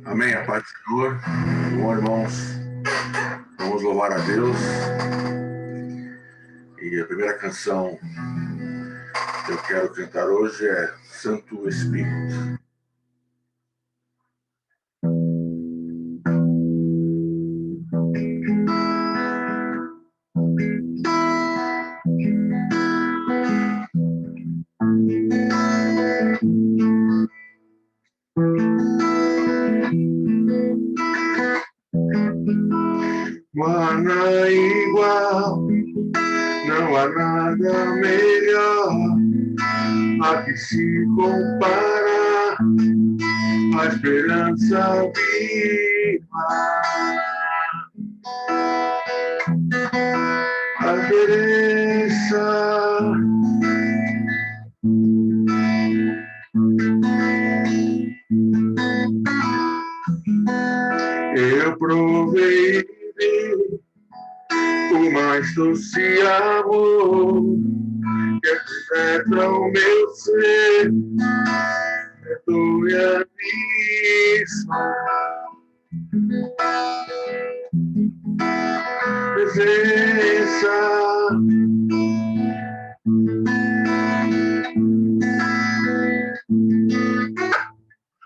Amém, a paz do Senhor. Bom, irmãos, vamos louvar a Deus. E a primeira canção que eu quero cantar hoje é Santo Espírito. Não há nada igual, não há nada melhor a que se compara a esperança viva, a querença. Eu provei o mais doce amor que penetra o meu ser, perdoe a mesma presença.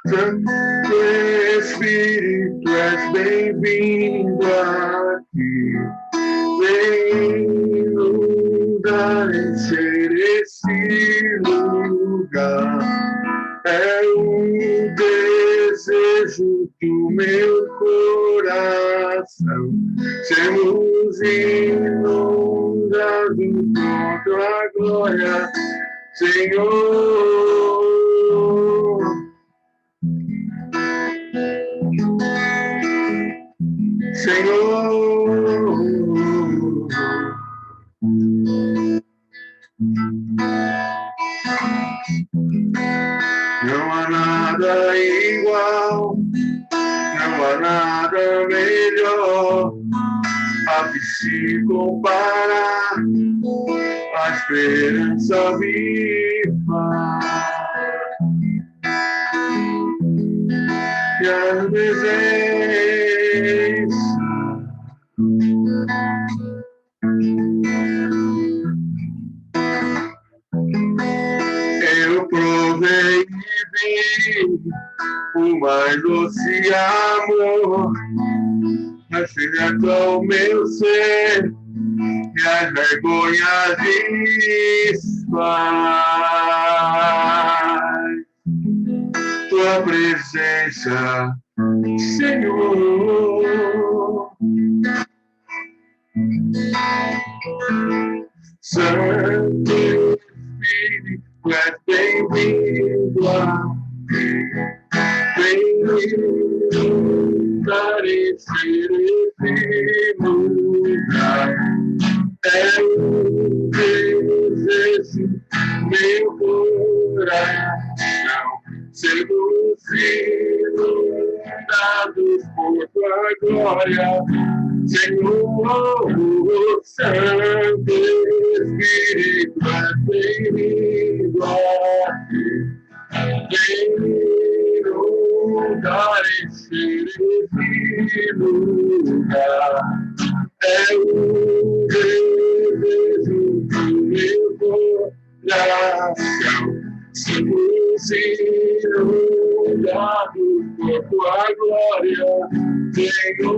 Santo Espírito, és bem-vindo aqui. Vem inundar, encher esse lugar. É um desejo do meu coração. Sermos inundados com tua glória, Senhor. Senhor, não há nada igual, não há nada melhor a que se compara a esperança viva e a presença. Eu provei e vi o mais doce amor, mas penetra o meu ser e as vergonhas desfaz. Tua presença, Senhor. Santo Espírito, és bem-vindo aqui. Bem-vindo para encher esse lugar. É um desejo meu coração. Sermos inundados por tua glória, Senhor. Santo Espírito, és bem-vindo aqui. Vem inundar, encher esse lugar. É um desejo do meu coração. Sermos inundados por tua glória, Senhor.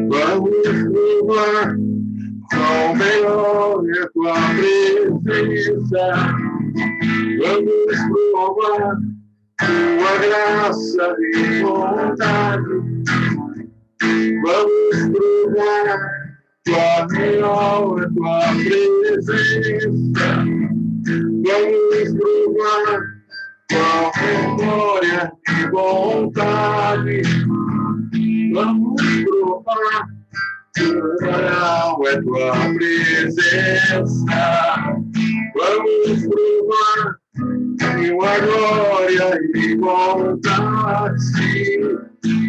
Vamos provar qual melhor é tua presença. Vamos provar tua graça e vontade. Vamos provar tua melhor é tua presença. Vamos provar tua glória e vontade, vamos provar qual é tua presença, vamos provar tua glória e vontade,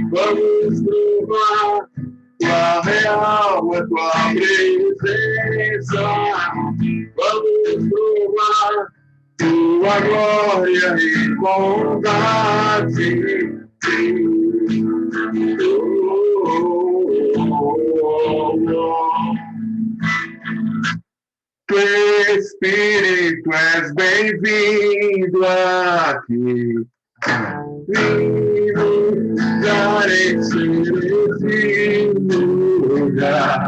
vamos provar qual real é tua presença, vamos provar tua glória e bondade. Teu Espírito és bem-vindo aqui. Vivo carecer esse lugar.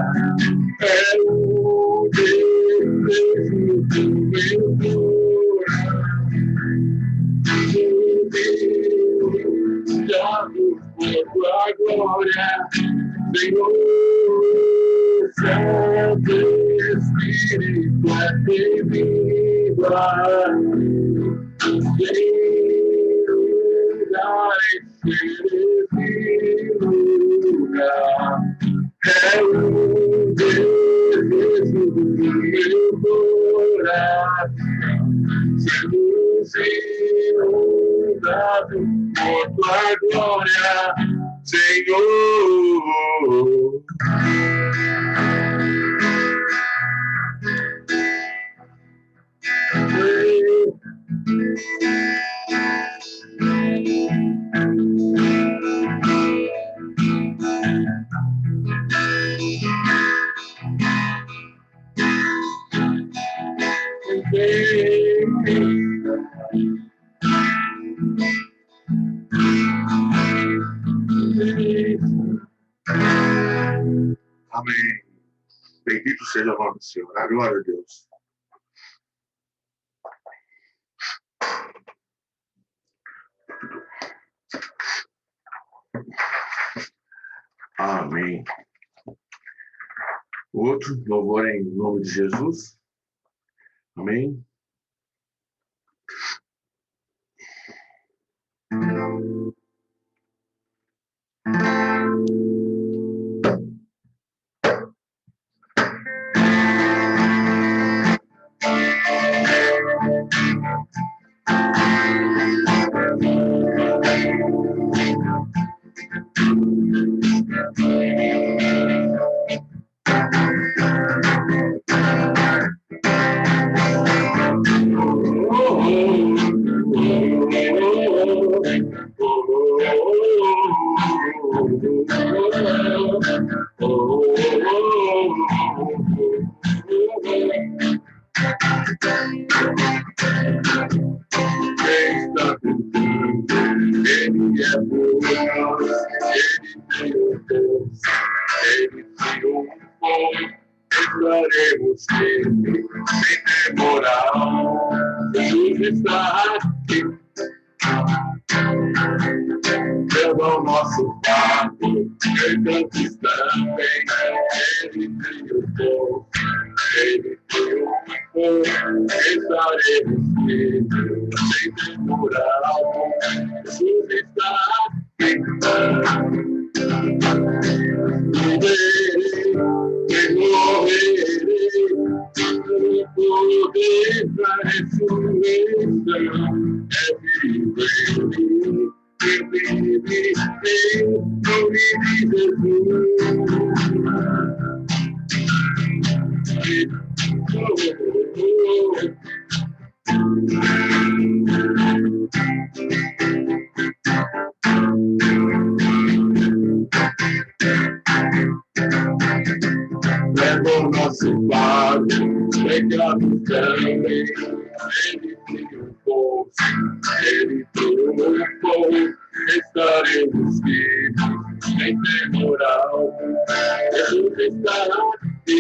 É o desejo do meu obrigado por tua glória, Senhor. Santo Espírito é bem-vindo aqui. Esse lugar é o desejo do meu coração. Ser inundado por tua glória, Senhor. Amém. Bendito seja o nome do Senhor. A glória a Deus. Amém. Outro louvor em nome de Jesus. Amém. Ele triunfou, estaremos nele sem demorar. Jesus está aqui, leva o nosso papo, cantantes também. Ele triunfou, estaremos nele sem demorar. Jesus está aqui. O poder da ressurreição é viver em nome de Jesus. Leva o nosso Pai, pecado também. Ele triunfou, estaremos vivos sem demorar. Jesus está aqui.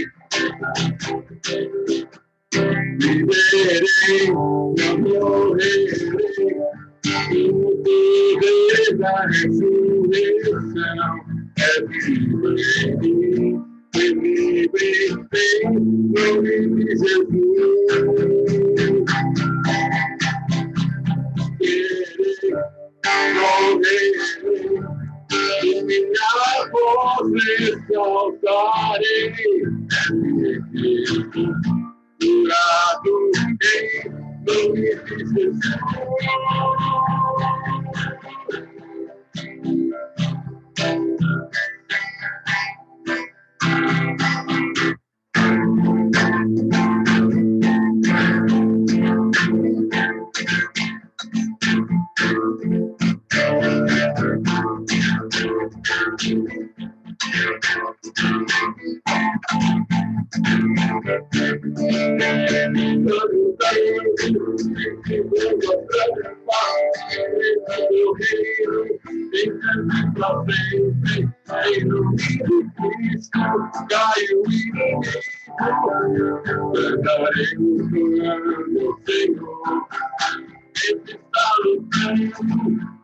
Viverei, não morrerei. O poder da ressurreição é viver em mim. Viver em nome de Jesus. morrerei, e minha voz exaltarei, curado em nome de Jesus.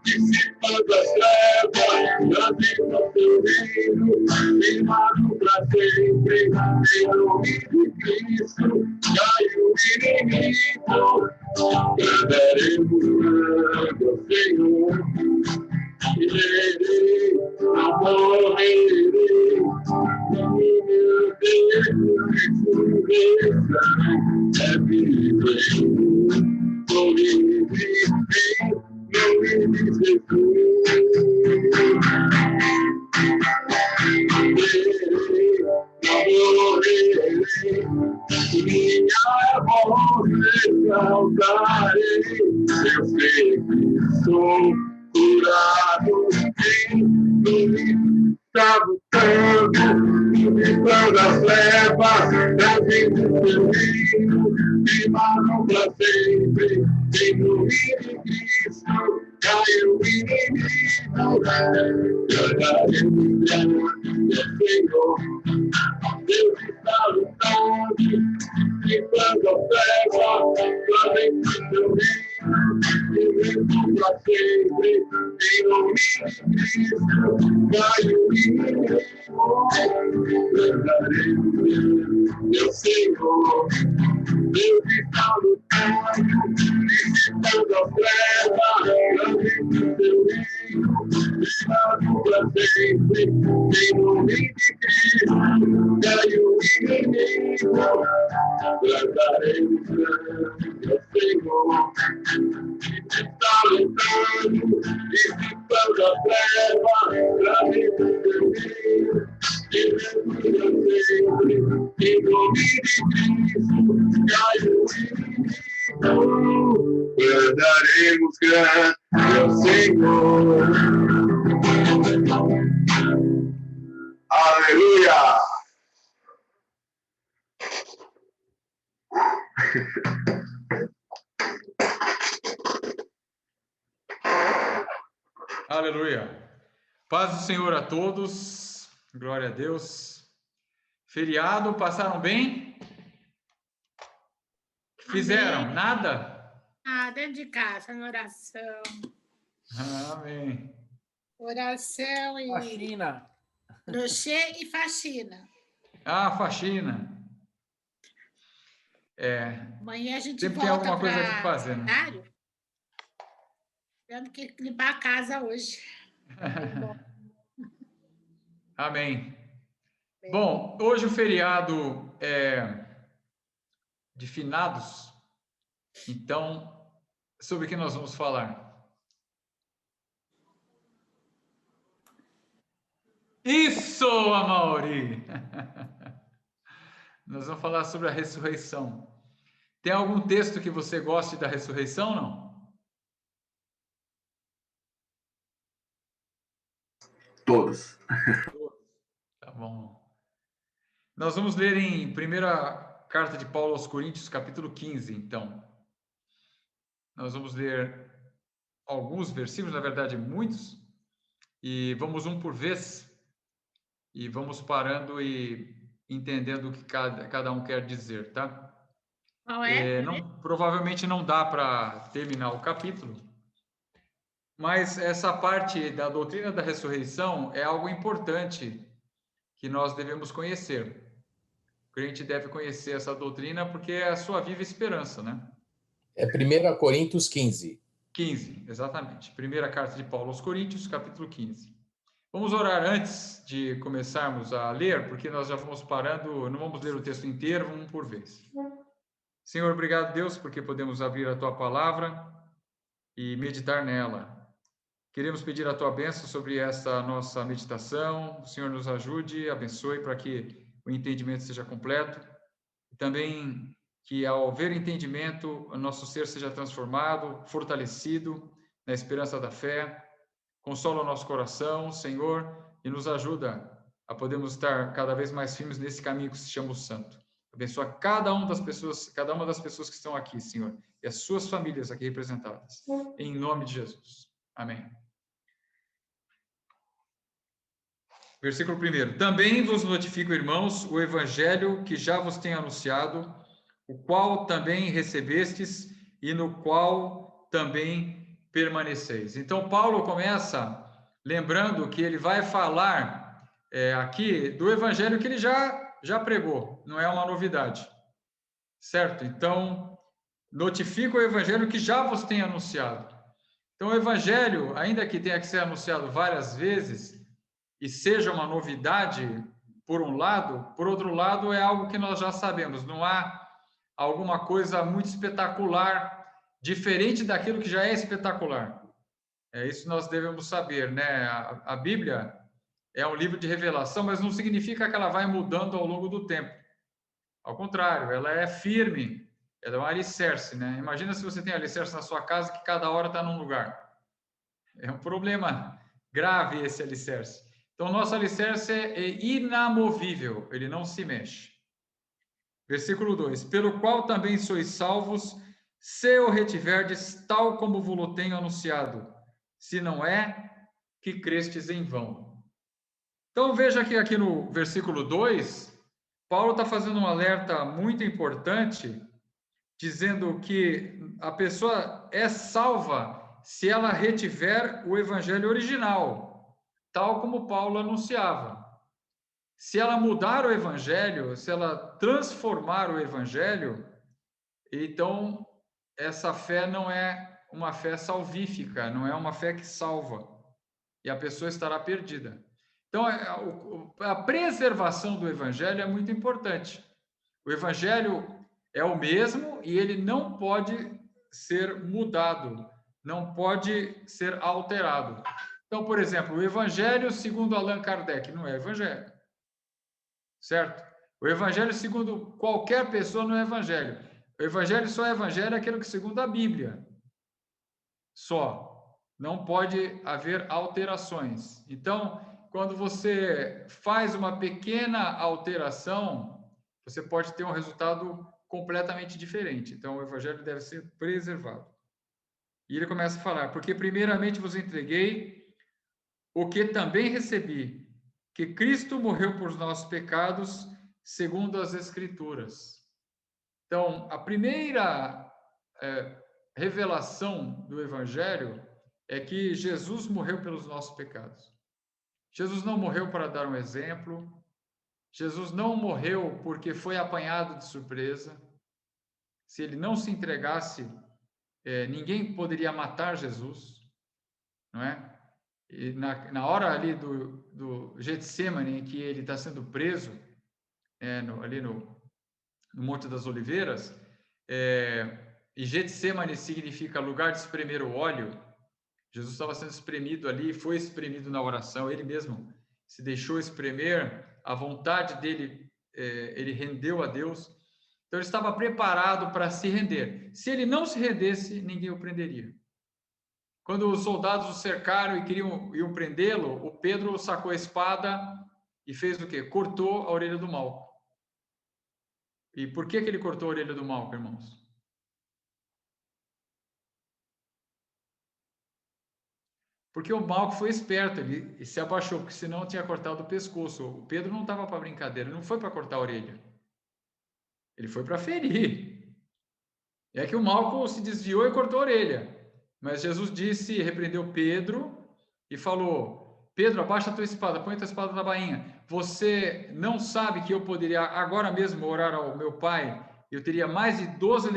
Dissipando as trevas, grande no teu reino, firmado pra sempre, em nome de Cristo, caiu o inimigo, cantaremos grande, Senhor, e verei, não morrerei, meu Deus, ressurreição, é viver, vou viver, nome de Jesus. Minha voz exaltarei, eu sei que sou curado em nome. Está buscando, limpando as trevas, trazendo seu reino, firmado para sempre, em nome de Cristo, caiu o inimigo, cantaremos grande, Senhor, Deus está lutando, limpando as trevas, trazendo seu reino, firmado para sempre, em nome de Cristo, caiu o inimigo, cantaremos, meu Senhor, Deus está lutando, dissipando as trevas, trazendo seu reino, firmado para sempre, em nome de Cristo, caiu o inimigo, cantaremos, meu Senhor, está lutando, dissipando as trevas, trazendo seu reino, firmado para sempre, em nome de Cristo, caiu o inimigo, cantaremos grande ao Senhor. Aleluia! Aleluia! Paz do Senhor a todos, glória a Deus. Feriado, passaram bem? Fizeram? Amém. Nada? Dentro de casa, na oração. Amém. Oração e Faxina. crochê e faxina. Faxina. Amanhã a gente Sempre tem volta alguma coisa para que fazer, né? cenário. Tendo que limpar a casa hoje. Amém. Bom, hoje o feriado é de finados, então, sobre o que nós vamos falar? Isso, Amaury! Nós vamos falar sobre a ressurreição. Tem algum texto que você goste da ressurreição, não? Todos. Tá bom. Nós vamos ler em primeira carta de Paulo aos Coríntios, capítulo 15, então. Nós vamos ler alguns versículos, na verdade, muitos, e vamos um por vez, e vamos parando e entendendo o que cada um quer dizer, tá? Qual é? Provavelmente não dá para terminar o capítulo, mas essa parte da doutrina da ressurreição é algo importante que nós devemos conhecer. O crente deve conhecer essa doutrina porque é a sua viva esperança, né? É 1 Coríntios 15. 15, exatamente. Primeira carta de Paulo aos Coríntios, capítulo 15. Vamos orar antes de começarmos a ler, porque nós já vamos parando, não vamos ler o texto inteiro, um por vez. Senhor, obrigado, Deus, porque podemos abrir a Tua palavra e meditar nela. Queremos pedir a Tua bênção sobre essa nossa meditação. O Senhor nos ajude, abençoe para que o entendimento seja completo. E também que, ao ver entendimento, o nosso ser seja transformado, fortalecido na esperança da fé. Consola o nosso coração, Senhor, e nos ajuda a podermos estar cada vez mais firmes nesse caminho que se chama o Santo. Abençoa cada uma das pessoas que estão aqui, Senhor, e as suas famílias aqui representadas. Em nome de Jesus. Amém. Versículo 1. Também vos notifico, irmãos, o evangelho que já vos tenho anunciado, o qual também recebestes e no qual também permaneceis. Então, Paulo começa lembrando que ele vai falar aqui do evangelho que ele já pregou, não é uma novidade, certo? Então, notifico o evangelho que já vos tenho anunciado. Então, o evangelho, ainda que tenha que ser anunciado várias vezes e seja uma novidade, por um lado, por outro lado, é algo que nós já sabemos, não há alguma coisa muito espetacular, diferente daquilo que já é espetacular. Isso nós devemos saber, né? A Bíblia é um livro de revelação, mas não significa que ela vai mudando ao longo do tempo. Ao contrário, ela é firme, ela é um alicerce, né? Imagina se você tem alicerce na sua casa que cada hora está num lugar. É um problema grave esse alicerce. Então, nosso alicerce é inamovível, ele não se mexe. Versículo 2: pelo qual também sois salvos, se o retiverdes, tal como vos tenho anunciado, se não é que crestes em vão. Então, veja que aqui no versículo 2, Paulo está fazendo um alerta muito importante, dizendo que a pessoa é salva se ela retiver o evangelho original, tal como Paulo anunciava. Se ela mudar o evangelho, se ela transformar o evangelho, então essa fé não é uma fé salvífica, não é uma fé que salva, e a pessoa estará perdida. Então, a preservação do evangelho é muito importante. O evangelho é o mesmo e ele não pode ser mudado, não pode ser alterado. Então, por exemplo, o evangelho segundo Allan Kardec não é evangelho. Certo? O evangelho segundo qualquer pessoa não é evangelho. O evangelho só é evangelho aquilo que segundo a Bíblia. Só. Não pode haver alterações. Então, quando você faz uma pequena alteração, você pode ter um resultado completamente diferente. Então, o evangelho deve ser preservado. E ele começa a falar: porque primeiramente vos entreguei o que também recebi, que Cristo morreu por nossos pecados, segundo as Escrituras. Então, a primeira revelação do Evangelho é que Jesus morreu pelos nossos pecados. Jesus não morreu para dar um exemplo. Jesus não morreu porque foi apanhado de surpresa. Se ele não se entregasse, ninguém poderia matar Jesus, não é? E na hora ali do Getsemane, em que ele está sendo preso, ali no Monte das Oliveiras, e Getsemane significa lugar de espremer o óleo. Jesus estava sendo espremido ali, foi espremido na oração, ele mesmo se deixou espremer, a vontade dele, ele rendeu a Deus. Então ele estava preparado para se render. Se ele não se rendesse, ninguém o prenderia. Quando os soldados o cercaram e iam prendê-lo, o Pedro sacou a espada e fez o quê? Cortou a orelha do Malco. E por que ele cortou a orelha do Malco, irmãos? Porque o Malco foi esperto, ele se abaixou, porque senão tinha cortado o pescoço. O Pedro não estava para brincadeira, ele não foi para cortar a orelha. Ele foi para ferir. É que o Malco se desviou e cortou a orelha. Mas Jesus disse, repreendeu Pedro e falou: Pedro, abaixa a tua espada, põe a tua espada na bainha. Você não sabe que eu poderia agora mesmo orar ao meu Pai, eu teria mais de 12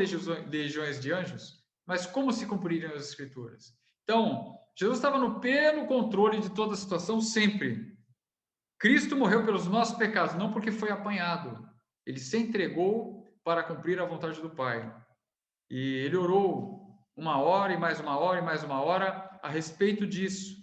legiões de anjos? Mas como se cumpririam as Escrituras? Então, Jesus estava no pleno controle de toda a situação sempre. Cristo morreu pelos nossos pecados, não porque foi apanhado. Ele se entregou para cumprir a vontade do Pai. E ele orou 1 hora e mais 1 hora e mais 1 hora a respeito disso.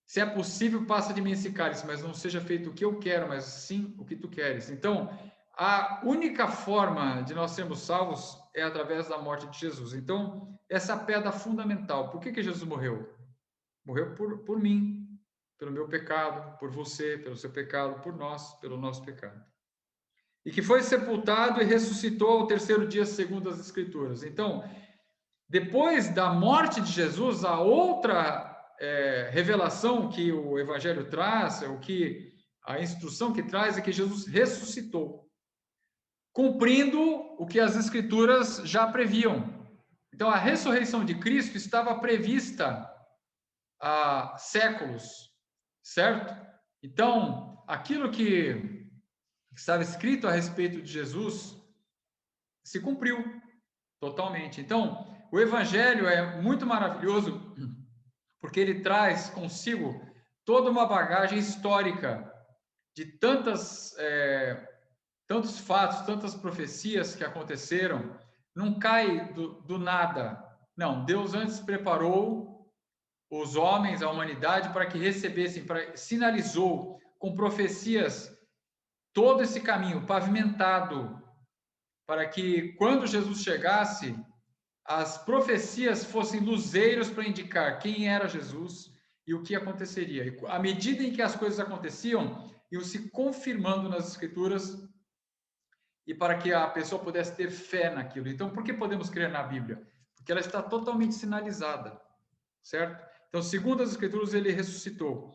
Se é possível, passa de mim esse cálice, mas não seja feito o que eu quero, mas sim o que tu queres. Então, a única forma de nós sermos salvos é através da morte de Jesus. Então, essa é a pedra fundamental. Por que Jesus morreu? Morreu por mim, pelo meu pecado, por você, pelo seu pecado, por nós, pelo nosso pecado. E que foi sepultado e ressuscitou ao terceiro dia, segundo as Escrituras. Então, depois da morte de Jesus, a outra revelação que o Evangelho traz, o que a instrução que traz é que Jesus ressuscitou, cumprindo o que as Escrituras já previam. Então, a ressurreição de Cristo estava prevista há séculos, certo? Então, aquilo que estava escrito a respeito de Jesus se cumpriu totalmente. Então, o Evangelho é muito maravilhoso porque ele traz consigo toda uma bagagem histórica de tantos fatos, tantas profecias que aconteceram. Não cai do nada. Não, Deus antes preparou os homens, a humanidade, para que recebessem, sinalizou com profecias todo esse caminho pavimentado, para que quando Jesus chegasse, as profecias fossem luzeiros para indicar quem era Jesus e o que aconteceria. E à medida em que as coisas aconteciam, iam se confirmando nas Escrituras e para que a pessoa pudesse ter fé naquilo. Então, por que podemos crer na Bíblia? Porque ela está totalmente sinalizada, certo? Então, segundo as Escrituras, ele ressuscitou.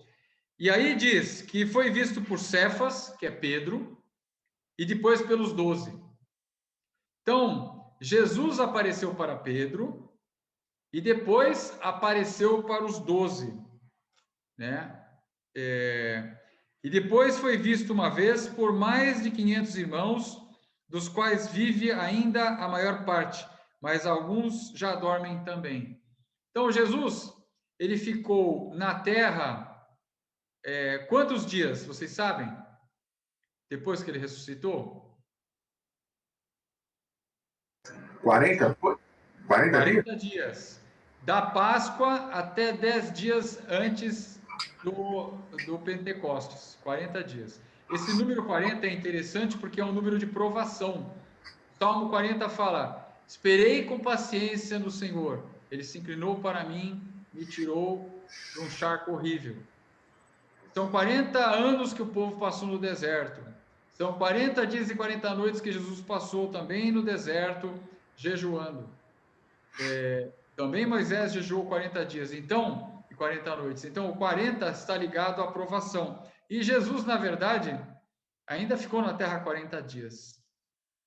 E aí diz que foi visto por Cefas, que é Pedro, e depois pelos 12. Então, Jesus apareceu para Pedro e depois apareceu para os 12, né? E depois foi visto uma vez por mais de 500 irmãos, dos quais vive ainda a maior parte, mas alguns já dormem também. Então, Jesus, ele ficou na terra quantos dias, vocês sabem? Depois que ele ressuscitou? 40 dias. Da Páscoa até 10 dias antes do Pentecostes. 40 dias. Esse número 40 é interessante porque é um número de provação. Salmo 40 fala: esperei com paciência no Senhor. Ele se inclinou para mim, me tirou de um charco horrível. São 40 anos que o povo passou no deserto. São 40 dias e 40 noites que Jesus passou também no deserto, jejuando. Também Moisés jejuou 40 dias, então, e 40 noites. Então, o 40 está ligado à provação. E Jesus, na verdade, ainda ficou na terra 40 dias.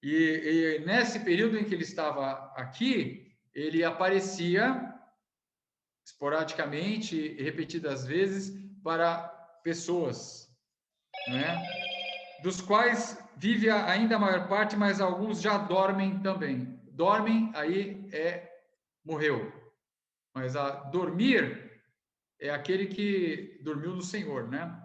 E nesse período em que ele estava aqui, ele aparecia esporadicamente e repetidas vezes para pessoas, né? Dos quais vive ainda a maior parte, mas alguns já dormem também. Dormem, aí morreu. Mas a dormir é aquele que dormiu no Senhor, né?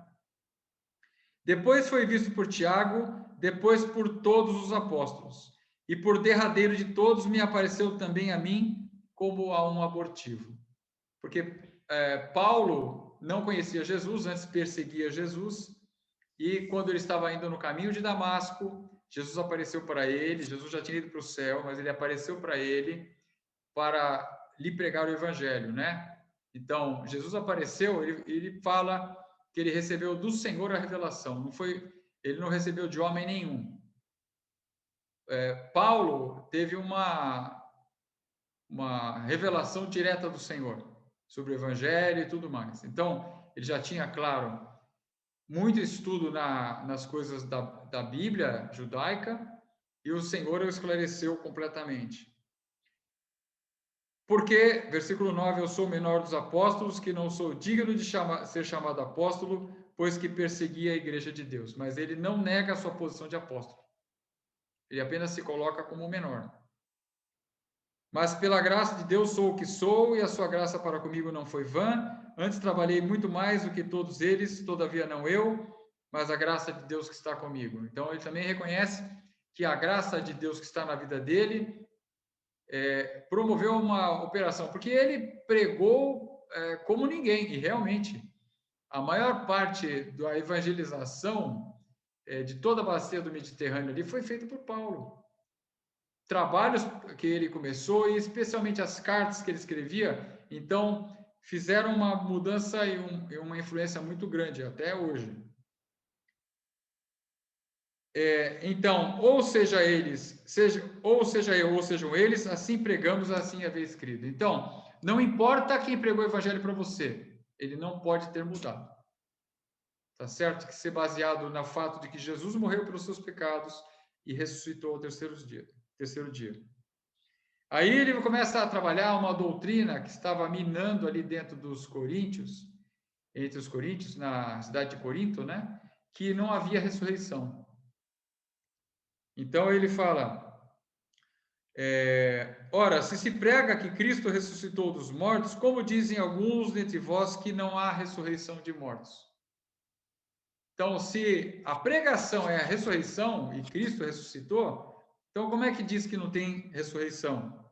Depois foi visto por Tiago, depois por todos os apóstolos. E por derradeiro de todos me apareceu também a mim como a um abortivo. Porque Paulo não conhecia Jesus, antes perseguia Jesus, e quando ele estava indo no caminho de Damasco, Jesus apareceu para ele. Jesus já tinha ido para o céu, mas ele apareceu para ele para lhe pregar o evangelho, né? Então, Jesus apareceu, ele fala que ele recebeu do Senhor a revelação, ele não recebeu de homem nenhum. Paulo teve uma revelação direta do Senhor sobre o evangelho e tudo mais. Então, ele já tinha, claro, muito estudo nas coisas da Bíblia judaica, e o Senhor o esclareceu completamente. Porque, versículo 9, eu sou o menor dos apóstolos, que não sou digno de ser chamado apóstolo, pois que persegui a igreja de Deus. Mas ele não nega a sua posição de apóstolo. Ele apenas se coloca como o menor. Mas pela graça de Deus sou o que sou, e a sua graça para comigo não foi vã. Antes trabalhei muito mais do que todos eles, todavia não eu, mas a graça de Deus que está comigo. Então ele também reconhece que a graça de Deus que está na vida dele promoveu uma operação, porque ele pregou como ninguém, e realmente a maior parte da evangelização de toda a bacia do Mediterrâneo ali foi feita por Paulo. Trabalhos que ele começou, e especialmente as cartas que ele escrevia, então fizeram uma mudança e uma influência muito grande até hoje. Então, ou seja eles, ou seja eu, ou sejam eles, assim pregamos, assim é escrito. Então, não importa quem pregou o evangelho para você, ele não pode ter mudado. Tá certo? Que ser baseado no fato de que Jesus morreu pelos seus pecados e ressuscitou ao terceiro dia. Aí ele começa a trabalhar uma doutrina que estava minando ali dentro dos coríntios, entre os coríntios, na cidade de Corinto, né? Que não havia ressurreição. Então ele fala, ora, se prega que Cristo ressuscitou dos mortos, como dizem alguns dentre vós que não há ressurreição de mortos? Então, se a pregação é a ressurreição e Cristo ressuscitou, então como é que diz que não tem ressurreição?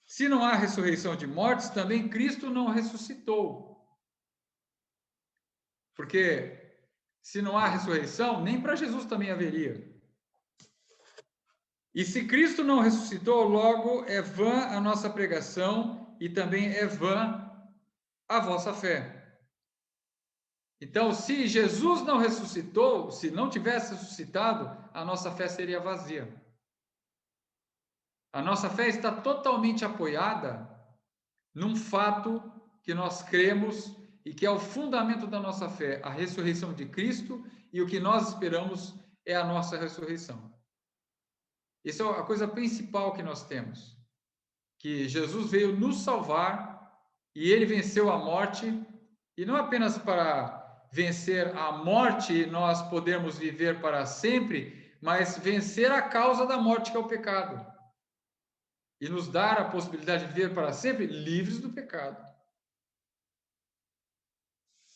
Se não há ressurreição de mortos, também Cristo não ressuscitou. Porque se não há ressurreição, nem para Jesus também haveria. E se Cristo não ressuscitou, logo é vã a nossa pregação e também é vã a vossa fé. Então, se Jesus não ressuscitou, se não tivesse ressuscitado, a nossa fé seria vazia. A nossa fé está totalmente apoiada num fato que nós cremos e que é o fundamento da nossa fé, a ressurreição de Cristo, e o que nós esperamos é a nossa ressurreição. Isso é a coisa principal que nós temos, que Jesus veio nos salvar e ele venceu a morte, e não apenas para vencer a morte e nós podermos viver para sempre, mas vencer a causa da morte, que é o pecado, e nos dar a possibilidade de viver para sempre livres do pecado.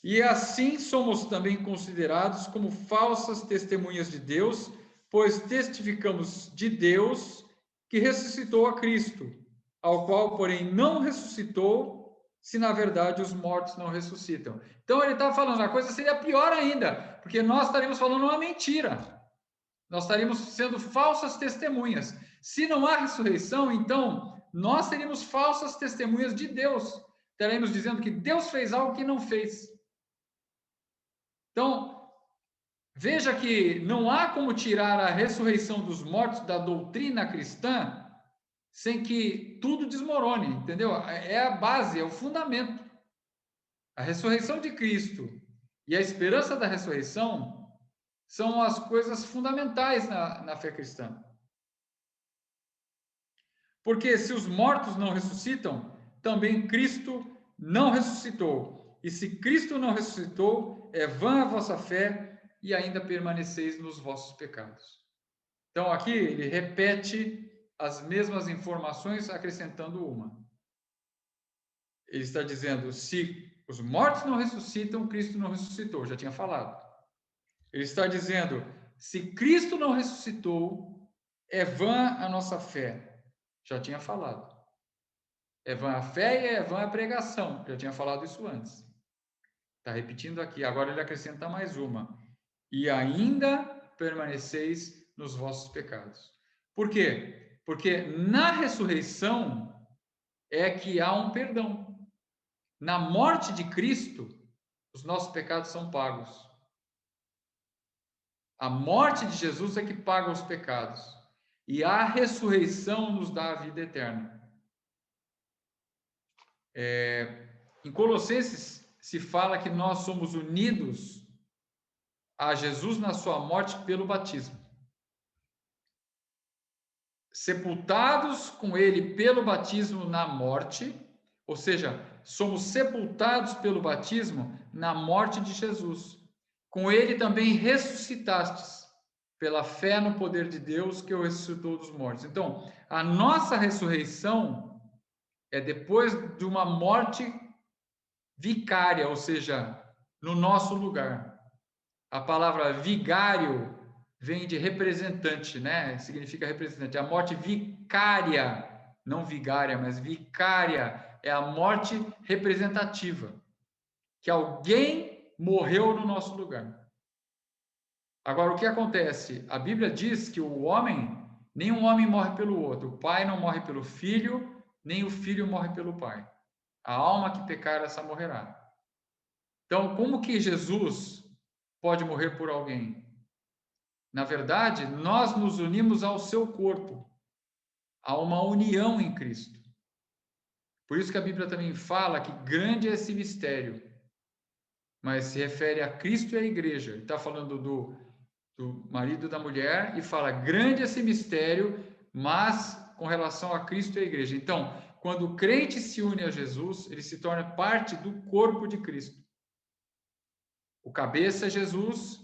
E assim somos também considerados como falsas testemunhas de Deus, pois testificamos de Deus que ressuscitou a Cristo, ao qual, porém, não ressuscitou, se na verdade os mortos não ressuscitam. Então ele está falando, a coisa seria pior ainda, porque nós estaríamos falando uma mentira. Nós estaríamos sendo falsas testemunhas. Se não há ressurreição, então nós seríamos falsas testemunhas de Deus. Estaremos dizendo que Deus fez algo que não fez. Então, veja que não há como tirar a ressurreição dos mortos da doutrina cristã sem que tudo desmorone, entendeu? É a base, é o fundamento. A ressurreição de Cristo e a esperança da ressurreição são as coisas fundamentais na fé cristã. Porque se os mortos não ressuscitam, também Cristo não ressuscitou. E se Cristo não ressuscitou, é vã a vossa fé e ainda permaneceis nos vossos pecados. Então aqui ele repete as mesmas informações, acrescentando uma. Ele está dizendo, se os mortos não ressuscitam, Cristo não ressuscitou, já tinha falado. Ele está dizendo, se Cristo não ressuscitou, é vã a nossa fé, já tinha falado. É vã a fé e é vã a pregação, já tinha falado isso antes. Está repetindo aqui, agora ele acrescenta mais uma. E ainda permaneceis nos vossos pecados. Por quê? Porque na ressurreição é que há um perdão. Na morte de Cristo, os nossos pecados são pagos. A morte de Jesus é que paga os pecados. E a ressurreição nos dá a vida eterna. Em Colossenses se fala que nós somos unidos a Jesus na sua morte pelo batismo. Sepultados com ele pelo batismo na morte, ou seja, somos sepultados pelo batismo na morte de Jesus. Com ele também ressuscitastes. pela fé no poder de Deus que o ressuscitou dos mortos. Então, a nossa ressurreição é depois de uma morte vicária, ou seja, no nosso lugar. A palavra vigário vem de representante, né? Significa representante. A morte vicária, não vigária, mas vicária, é a morte representativa, que alguém morreu no nosso lugar. Agora, o que acontece? A Bíblia diz que o homem, nenhum homem morre pelo outro. O pai não morre pelo filho, nem o filho morre pelo pai. A alma que pecar, essa morrerá. Então, como que Jesus pode morrer por alguém? Na verdade, nós nos unimos ao seu corpo. Há uma união em Cristo. Por isso que a Bíblia também fala que grande é esse mistério. Mas se refere a Cristo e à igreja. Ele está falando do marido e da mulher e fala grande esse mistério, mas com relação a Cristo e à igreja. Então, quando o crente se une a Jesus, ele se torna parte do corpo de Cristo. O cabeça é Jesus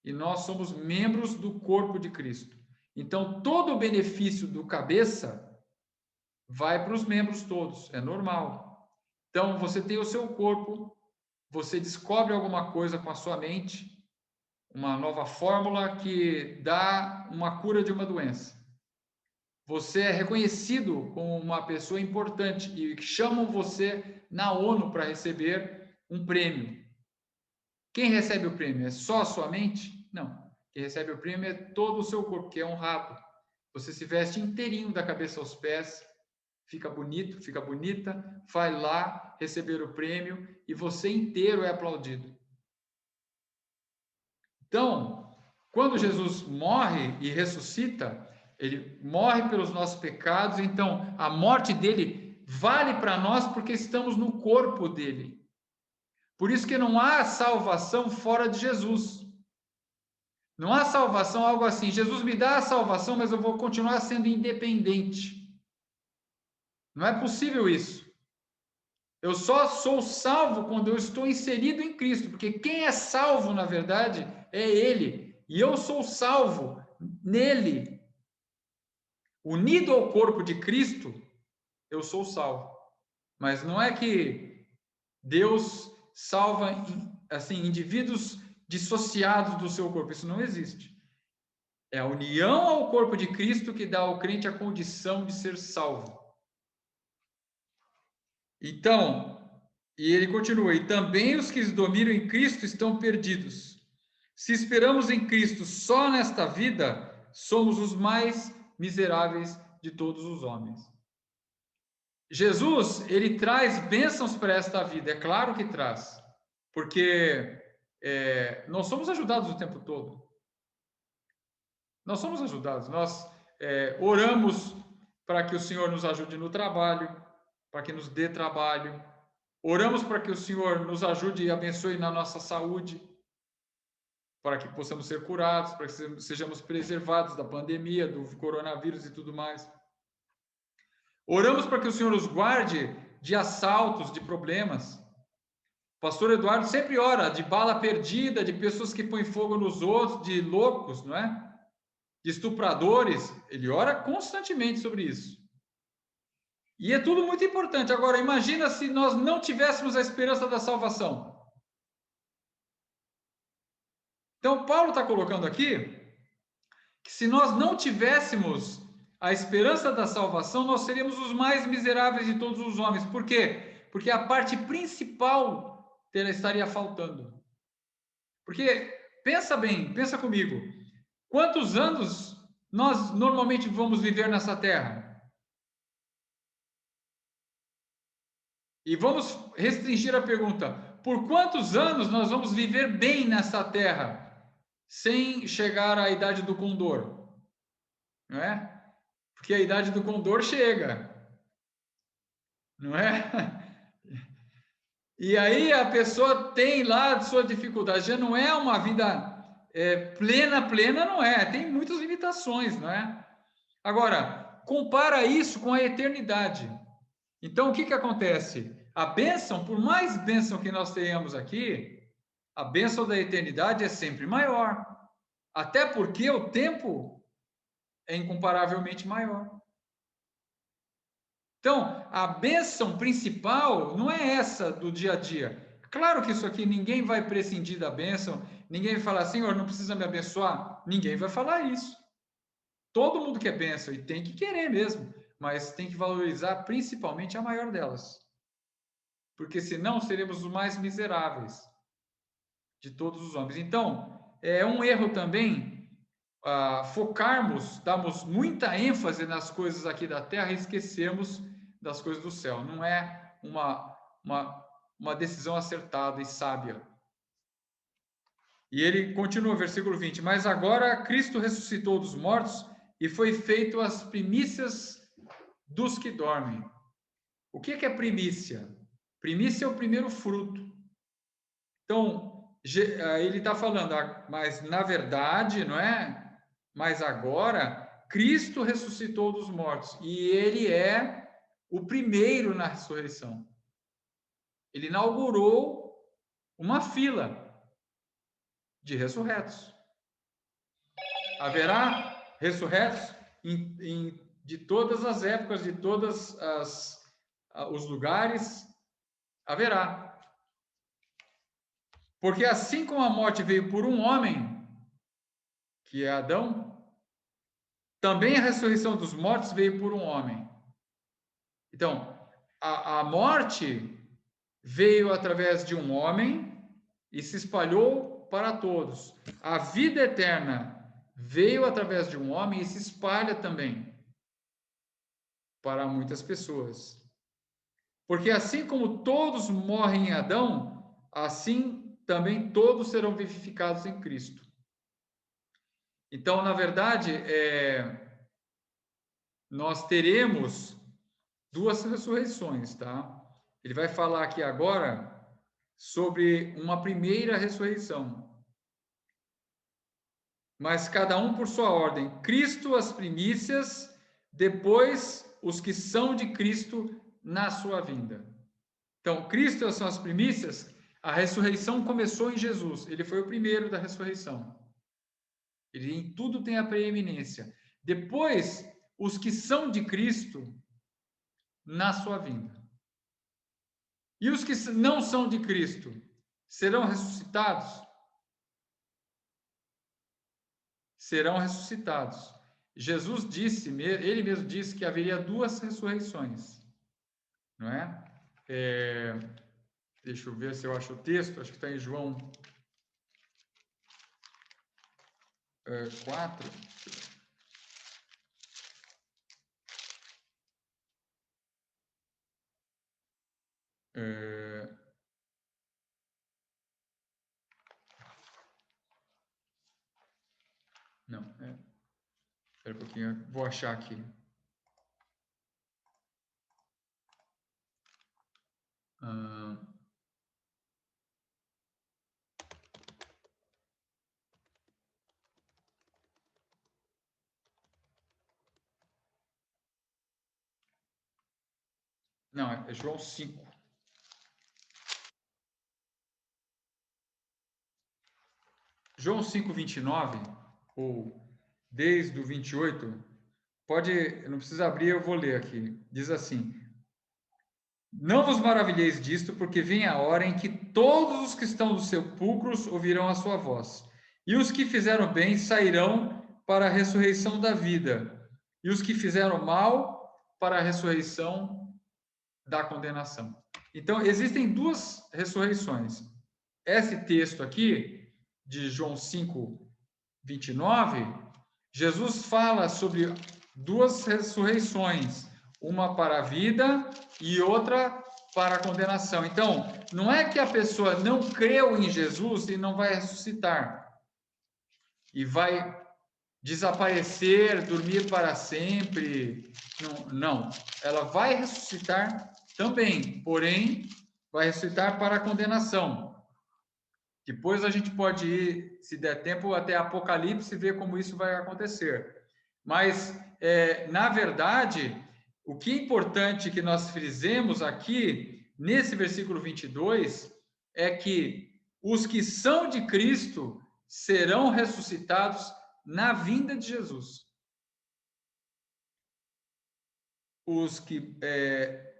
e nós somos membros do corpo de Cristo. Então, todo o benefício do cabeça vai para os membros todos, é normal. Então, você tem o seu corpo, você descobre alguma coisa com a sua mente, uma nova fórmula que dá uma cura de uma doença. Você é reconhecido como uma pessoa importante e chamam você na ONU para receber um prêmio. Quem recebe o prêmio? É só a sua mente? Não. Quem recebe o prêmio é todo o seu corpo, que é honrado. Você se veste inteirinho da cabeça aos pés, fica bonito, fica bonita, vai lá receber o prêmio e você inteiro é aplaudido. Então, quando Jesus morre e ressuscita, ele morre pelos nossos pecados, então a morte dele vale para nós porque estamos no corpo dele. Por isso que não há salvação fora de Jesus. Não há salvação, algo assim, Jesus me dá a salvação, mas eu vou continuar sendo independente. Não é possível isso. Eu só sou salvo quando eu estou inserido em Cristo, porque quem é salvo, na verdade, é Ele. E eu sou salvo nele. Unido ao corpo de Cristo, eu sou salvo. Mas não é que Deus salva assim indivíduos dissociados do seu corpo. Isso não existe. É a união ao corpo de Cristo que dá ao crente a condição de ser salvo. Então, e ele continua, e também os que dominam em Cristo estão perdidos. Se esperamos em Cristo só nesta vida, somos os mais miseráveis de todos os homens. Jesus, ele traz bênçãos para esta vida, é claro que traz, porque nós somos ajudados o tempo todo. Nós somos ajudados, nós oramos para que o Senhor nos ajude no trabalho, para que nos dê trabalho. Oramos para que o Senhor nos ajude e abençoe na nossa saúde, para que possamos ser curados, para que sejamos preservados da pandemia, do coronavírus e tudo mais. Oramos para que o Senhor nos guarde de assaltos, de problemas. O pastor Eduardo sempre ora de bala perdida, de pessoas que põem fogo nos outros, de loucos, não é? De estupradores. Ele ora constantemente sobre isso. E é tudo muito importante. Agora, imagina se nós não tivéssemos a esperança da salvação. Então, Paulo está colocando aqui que se nós não tivéssemos a esperança da salvação, nós seríamos os mais miseráveis de todos os homens. Por quê? Porque a parte principal estaria faltando. Porque, pensa bem, pensa comigo. Quantos anos nós normalmente vamos viver nessa terra? E vamos restringir a pergunta: por quantos anos nós vamos viver bem nessa terra, sem chegar à idade do condor? Não é? Porque a idade do condor chega, não é? E aí a pessoa tem lá a sua dificuldade, já não é uma vida plena, não é, tem muitas limitações, não é? Agora, compara isso com a eternidade. Então, o que acontece? A bênção, por mais bênção que nós tenhamos aqui, a bênção da eternidade é sempre maior. Até porque o tempo é incomparavelmente maior. Então, a bênção principal não é essa do dia a dia. Claro que isso aqui ninguém vai prescindir da bênção, ninguém vai falar, Senhor, não precisa me abençoar. Ninguém vai falar isso. Todo mundo quer bênção e tem que querer mesmo, mas tem que valorizar principalmente a maior delas. Porque senão seremos os mais miseráveis de todos os homens. Então, é um erro também focarmos, darmos muita ênfase nas coisas aqui da terra e esquecermos das coisas do céu. Não é uma decisão acertada e sábia. E ele continua, versículo 20. Mas agora Cristo ressuscitou dos mortos e foi feito as primícias dos que dormem. O que é primícia? Primícia é o primeiro fruto. Então, ele está falando, mas na verdade, não é? Mas agora, Cristo ressuscitou dos mortos e ele é o primeiro na ressurreição. Ele inaugurou uma fila de ressurretos. Haverá ressurretos de todas as épocas, de todos os lugares, haverá. Porque assim como a morte veio por um homem, que é Adão, também a ressurreição dos mortos veio por um homem. Então, a morte veio através de um homem e se espalhou para todos. A vida eterna veio através de um homem e se espalha também para muitas pessoas. Porque assim como todos morrem em Adão, assim também todos serão vivificados em Cristo. Então, na verdade, nós teremos duas ressurreições, tá? Ele vai falar aqui agora sobre uma primeira ressurreição. Mas cada um por sua ordem. Cristo as primícias, depois os que são de Cristo na sua vinda. Então, Cristo são as primícias. A ressurreição começou em Jesus. Ele foi o primeiro da ressurreição. Ele em tudo tem a preeminência. Depois, os que são de Cristo na sua vinda. E os que não são de Cristo serão ressuscitados? Serão ressuscitados. Jesus disse, ele mesmo disse que haveria duas ressurreições. Não é? Deixa eu ver se eu acho o texto, acho que está em João 4. Não, espera um pouquinho, vou achar aqui. Não, é João 5. João 5, 29, ou desde o 28, não precisa abrir, eu vou ler aqui. Diz assim: não vos maravilheis disto, porque vem a hora em que todos os que estão nos sepulcros ouvirão a sua voz. E os que fizeram bem sairão para a ressurreição da vida, e os que fizeram mal para a ressurreição da condenação. Então, existem duas ressurreições. Esse texto aqui, de João 5, 29, Jesus fala sobre duas ressurreições, uma para a vida e outra para a condenação. Então, não é que a pessoa não creu em Jesus e não vai ressuscitar e vai desaparecer, dormir para sempre. Não, ela vai ressuscitar também, porém, vai ressuscitar para a condenação. Depois a gente pode ir, se der tempo, até Apocalipse e ver como isso vai acontecer. Mas, na verdade, o que é importante que nós frisemos aqui, nesse versículo 22, é que os que são de Cristo serão ressuscitados na vinda de Jesus. Os que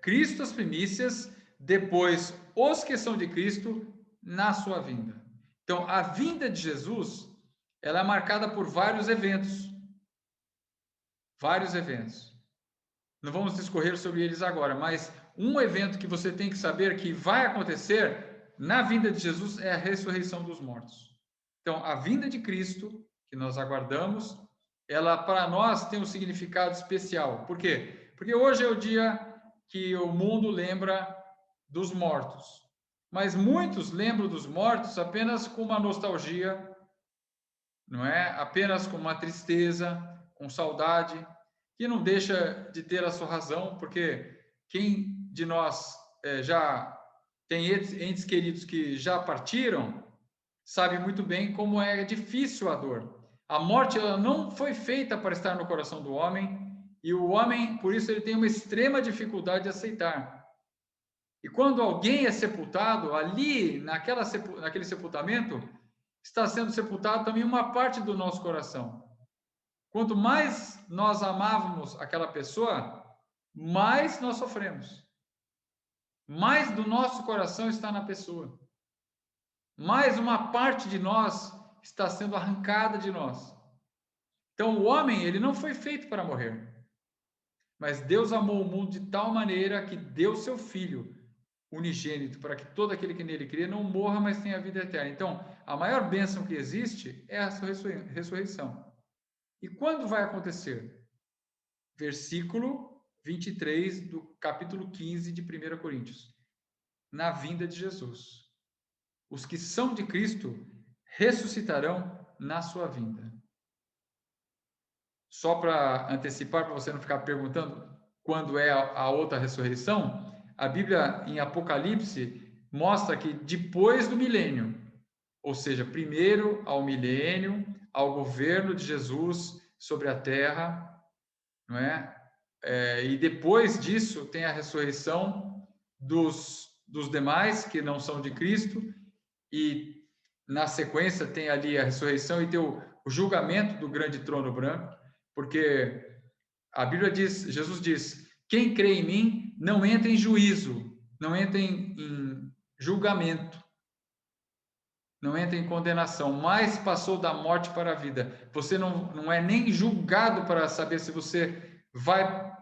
Cristo as primícias, depois os que são de Cristo na sua vinda. Então, a vinda de Jesus, ela é marcada por vários eventos. Vários eventos. Não vamos discorrer sobre eles agora, mas um evento que você tem que saber que vai acontecer na vinda de Jesus é a ressurreição dos mortos. Então, a vinda de Cristo, que nós aguardamos, ela para nós tem um significado especial. Por quê? Porque hoje é o dia que o mundo lembra dos mortos. Mas muitos lembram dos mortos apenas com uma nostalgia, não é? Apenas com uma tristeza, com saudade, que não deixa de ter a sua razão, porque quem de nós já tem entes queridos que já partiram, sabe muito bem como é difícil a dor. A morte ela não foi feita para estar no coração do homem, e o homem, por isso, ele tem uma extrema dificuldade de aceitar. E quando alguém é sepultado, ali, naquele sepultamento, está sendo sepultado também uma parte do nosso coração. Quanto mais nós amávamos aquela pessoa, mais nós sofremos. Mais do nosso coração está na pessoa. Mais uma parte de nós está sendo arrancada de nós. Então, o homem, ele não foi feito para morrer. Mas Deus amou o mundo de tal maneira que deu seu Filho unigênito, para que todo aquele que nele crê não morra, mas tenha vida eterna. Então, a maior bênção que existe é a ressurreição. E quando vai acontecer? Versículo 23 do capítulo 15 de 1 Coríntios. Na vinda de Jesus. Os que são de Cristo ressuscitarão na sua vinda. Só para antecipar, para você não ficar perguntando quando é a outra ressurreição, a Bíblia em Apocalipse mostra que depois do milênio, ou seja, primeiro ao milênio, ao governo de Jesus sobre a terra, não é? E depois disso tem a ressurreição dos demais que não são de Cristo, e na sequência tem ali a ressurreição e tem o julgamento do grande trono branco, porque a Bíblia diz, Jesus diz, quem crê em mim não entra em juízo, não entra em julgamento, não entra em condenação, mas passou da morte para a vida. Você não é nem julgado para saber se você vai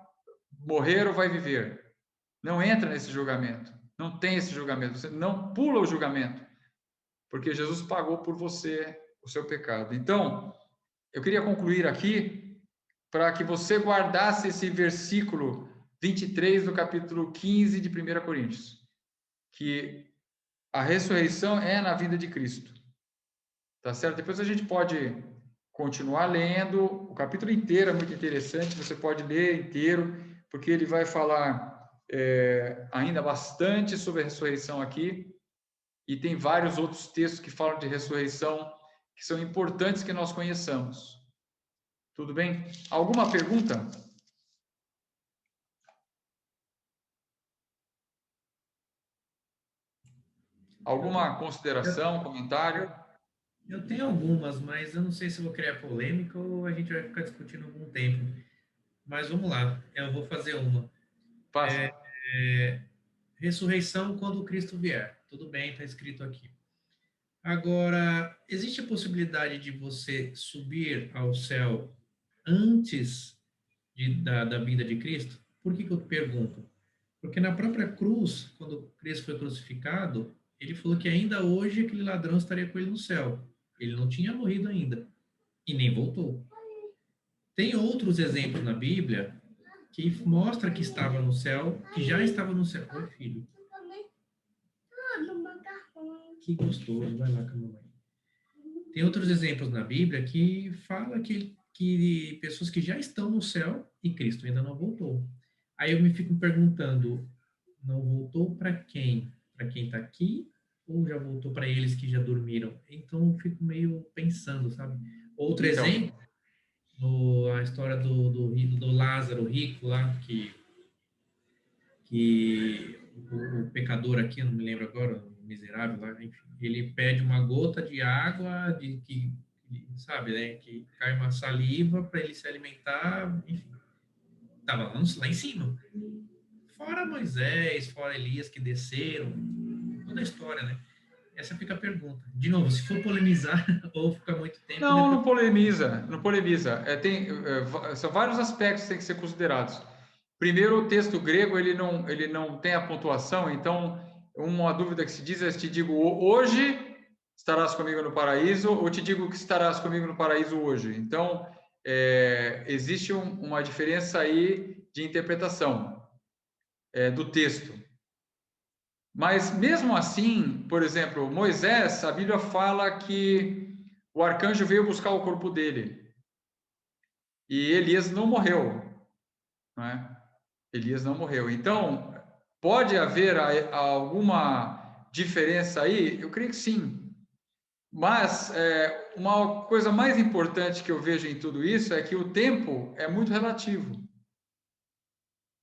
morrer ou vai viver. Não entra nesse julgamento, não tem esse julgamento, você não pula o julgamento, porque Jesus pagou por você o seu pecado. Então, eu queria concluir aqui para que você guardasse esse versículo 23 do capítulo 15 de 1 Coríntios, que a ressurreição é na vinda de Cristo. Tá certo? Depois a gente pode continuar lendo, o capítulo inteiro é muito interessante, você pode ler inteiro, porque ele vai falar ainda bastante sobre a ressurreição aqui, e tem vários outros textos que falam de ressurreição, que são importantes que nós conheçamos. Tudo bem? Alguma pergunta? Alguma consideração, comentário? Eu tenho algumas, mas eu não sei se vou criar polêmica ou a gente vai ficar discutindo algum tempo. Mas vamos lá, eu vou fazer uma. Faça. Ressurreição quando Cristo vier. Tudo bem, está escrito aqui. Agora, existe a possibilidade de você subir ao céu antes da vinda de Cristo? Por que eu pergunto? Porque na própria cruz, quando Cristo foi crucificado, ele falou que ainda hoje aquele ladrão estaria com ele no céu. Ele não tinha morrido ainda e nem voltou. Tem outros exemplos na Bíblia que mostra que estava no céu, que já estava no céu. Oi, filho. Que gostoso, vai lá com a mamãe. Tem outros exemplos na Bíblia que fala que pessoas que já estão no céu e Cristo ainda não voltou. Aí eu me fico perguntando, não voltou para quem? Para quem está aqui? Ou já voltou para eles que já dormiram? Então eu fico meio pensando, sabe? Outro exemplo, a história do Lázaro rico lá, que o pecador aqui, não me lembro agora, miserável lá, enfim, ele pede uma gota de água, sabe, né, que cai uma saliva para ele se alimentar, enfim, estava lá em cima. Fora Moisés, fora Elias que desceram, toda a história, né? Essa fica a pergunta. De novo, se for polemizar ou ficar muito tempo... Não, não polemiza, não polemiza. São vários aspectos que têm que ser considerados. Primeiro, o texto grego, ele não tem a pontuação, então, uma dúvida que se diz é, te digo, hoje estarás comigo no paraíso, ou te digo que estarás comigo no paraíso hoje. Então, existe uma diferença aí de interpretação do texto. Mas, mesmo assim, por exemplo, Moisés, a Bíblia fala que o arcanjo veio buscar o corpo dele. E Elias não morreu. Não é? Elias não morreu. Então, pode haver alguma diferença aí? Eu creio que sim. Mas, uma coisa mais importante que eu vejo em tudo isso é que o tempo é muito relativo.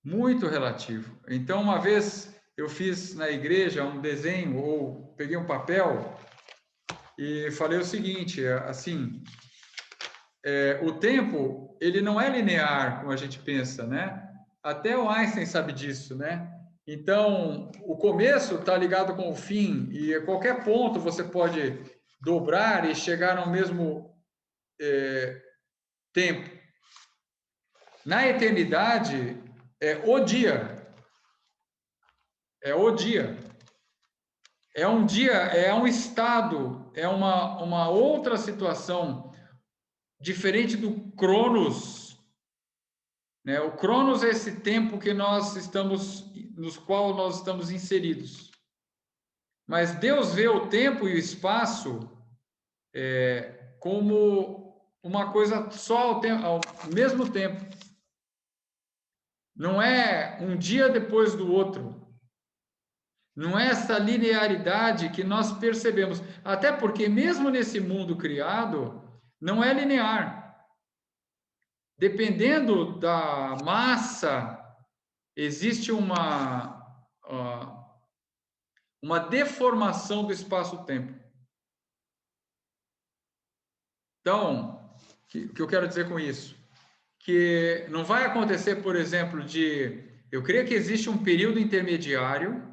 Muito relativo. Então, uma vez eu fiz na igreja um desenho, ou peguei um papel e falei o seguinte, assim, o tempo, ele não é linear, como a gente pensa, né? Até o Einstein sabe disso, né? Então, o começo está ligado com o fim, e a qualquer ponto você pode dobrar e chegar ao mesmo tempo. Na eternidade, é o dia. É o dia. É um dia, é um estado, é uma outra situação, diferente do Cronos. Né? O Cronos é esse tempo que nos qual nós estamos inseridos. Mas Deus vê o tempo e o espaço como uma coisa só ao mesmo tempo. Não é um dia depois do outro. Não é essa linearidade que nós percebemos. Até porque, mesmo nesse mundo criado, não é linear. Dependendo da massa, existe uma deformação do espaço-tempo. Então, o que eu quero dizer com isso? Que não vai acontecer, por exemplo, eu creio que existe um período intermediário